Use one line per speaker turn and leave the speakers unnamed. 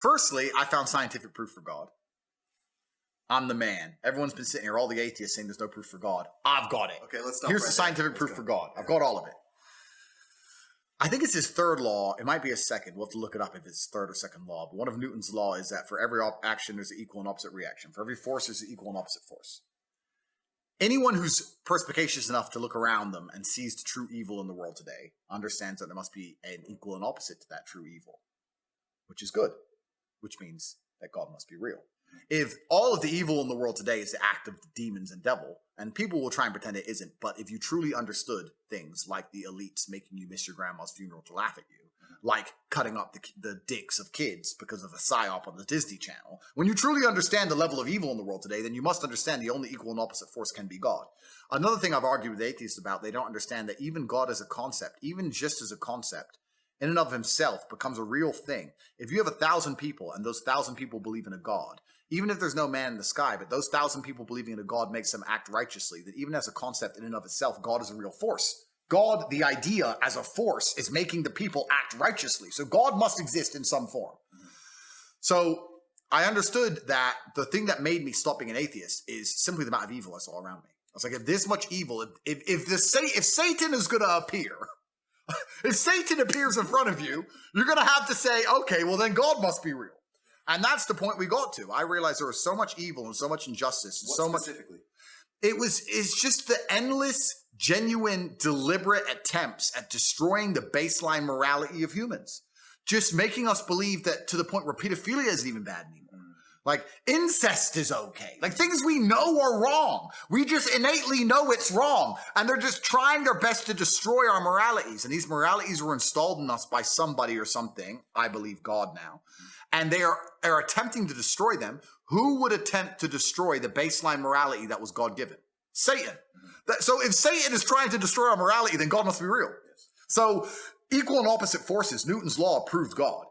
Firstly, I found scientific proof for God. I'm the man. Everyone's been sitting here, all the atheists saying there's no proof for God. I've got it.
Okay, let's stop.
Here's the scientific proof for God. I've got all of it. I think it's his third law. It might be a second. We'll have to look it up if it's third or second law. But one of Newton's law is that for every action, there's an equal and opposite reaction. For every force, there's an equal and opposite force. Anyone who's perspicacious enough to look around them and sees the true evil in the world today understands that there must be an equal and opposite to that true evil, which is good, which means that God must be real. If all of the evil in the world today is the act of the demons and devil, and people will try and pretend it isn't, but if you truly understood things like the elites making you miss your grandma's funeral to laugh at you, like cutting up the dicks of kids because of a psyop on the Disney Channel, when you truly understand the level of evil in the world today, then you must understand the only equal and opposite force can be God. Another thing I've argued with atheists about, they don't understand that even God as a concept, even just as a concept, in and of himself becomes a real thing. If you have 1,000 people and those 1,000 people believe in a God, even if there's no man in the sky, but those 1,000 people believing in a God makes them act righteously, that even as a concept in and of itself, God is a real force. God, the idea as a force, is making the people act righteously. So God must exist in some form. So I understood that the thing that made me stop being an atheist is simply the amount of evil I saw around me. I was like, if this much evil, if Satan is going to appear, if Satan appears in front of you, you're going to have to say, okay, well then God must be real. And that's the point we got to. I realized there was so much evil and so much injustice. And so much
specifically?
It's just the endless, genuine, deliberate attempts at destroying the baseline morality of humans. Just making us believe that to the point where pedophilia isn't even bad anymore. Like incest is okay. Like things we know are wrong. We just innately know it's wrong. And they're just trying their best to destroy our moralities. And these moralities were installed in us by somebody or something. I believe God now. And they are attempting to destroy them. Who would attempt to destroy the baseline morality that was God-given? Satan. So if Satan is trying to destroy our morality, then God must be real. So equal and opposite forces, Newton's law proved God.